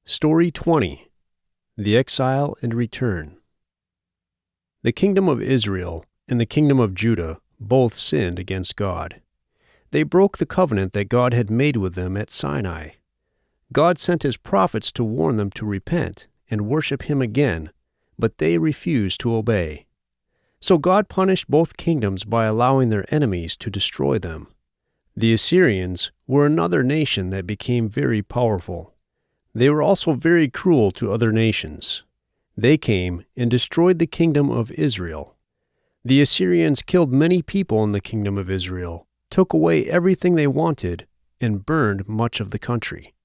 Story 20. The Exile and Return. The kingdom of Israel and the kingdom of Judah both sinned against God. They broke the covenant that God had made with them at Sinai. God sent his prophets to warn them to repent and worship him again, but they refused to obey. So God punished both kingdoms by allowing their enemies to destroy them. The Assyrians were another nation that became very powerful. They were also very cruel to other nations. They came and destroyed the kingdom of Israel. The Assyrians killed many people in the kingdom of Israel, took away everything they wanted, and burned much of the country.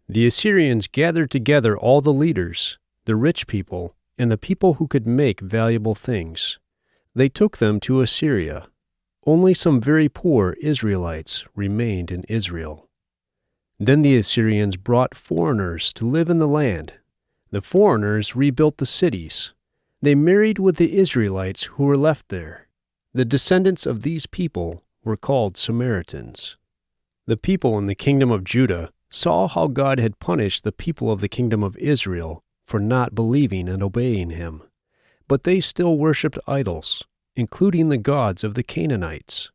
The Assyrians gathered together all the leaders, the rich people, and the people who could make valuable things. They took them to Assyria. Only some very poor Israelites remained in Israel. Then the Assyrians brought foreigners to live in the land. The foreigners rebuilt the cities. They married with the Israelites who were left there. The descendants of these people were called Samaritans. The people in the kingdom of Judah saw how God had punished the people of the kingdom of Israel for not believing and obeying him. But they still worshipped idols, including the gods of the Canaanites.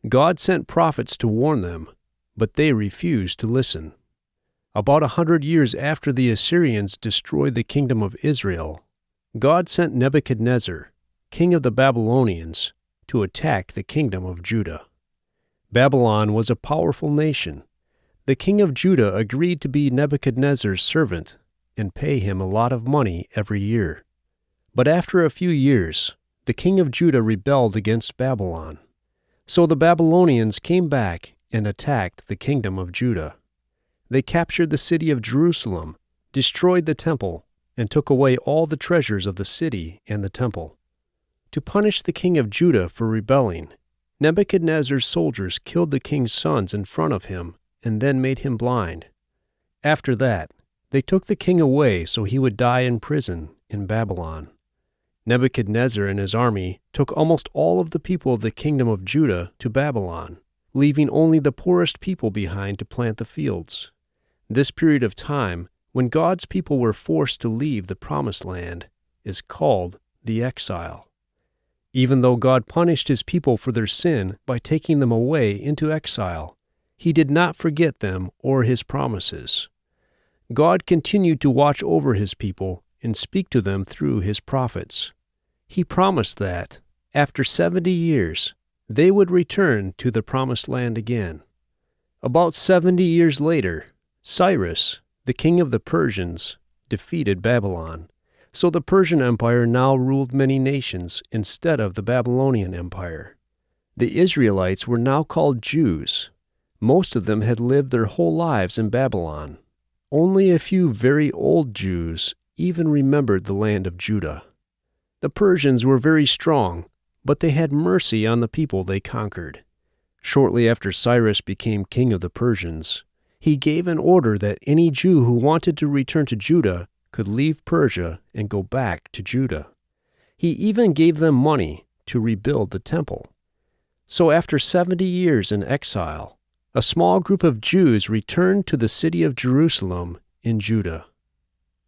God sent prophets to warn them, but they refused to listen. About 100 years after the Assyrians destroyed the kingdom of Israel, God sent Nebuchadnezzar, king of the Babylonians, to attack the kingdom of Judah. Babylon was a powerful nation. The king of Judah agreed to be Nebuchadnezzar's servant and pay him a lot of money every year. But after a few years, the king of Judah rebelled against Babylon. So the Babylonians came back and attacked the kingdom of Judah. They captured the city of Jerusalem, destroyed the temple, and took away all the treasures of the city and the temple. To punish the king of Judah for rebelling, Nebuchadnezzar's soldiers killed the king's sons in front of him and then made him blind. After that, they took the king away so he would die in prison in Babylon. Nebuchadnezzar and his army took almost all of the people of the kingdom of Judah to Babylon, leaving only the poorest people behind to plant the fields. This period of time, when God's people were forced to leave the promised land, is called the exile. Even though God punished his people for their sin by taking them away into exile, he did not forget them or his promises. God continued to watch over his people and speak to them through his prophets. He promised that, after 70 years, they would return to the promised land again. About 70 years later, Cyrus, the king of the Persians, defeated Babylon. So the Persian Empire now ruled many nations instead of the Babylonian Empire. The Israelites were now called Jews. Most of them had lived their whole lives in Babylon. Only a few very old Jews even remembered the land of Judah. The Persians were very strong, but they had mercy on the people they conquered. Shortly after Cyrus became king of the Persians, he gave an order that any Jew who wanted to return to Judah could leave Persia and go back to Judah. He even gave them money to rebuild the temple. So after 70 years in exile, a small group of Jews returned to the city of Jerusalem in Judah.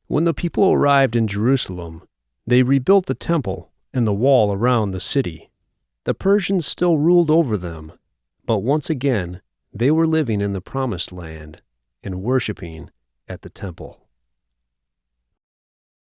When the people arrived in Jerusalem, they rebuilt the temple and the wall around the city. The Persians still ruled over them, but once again they were living in the promised land and worshiping at the temple.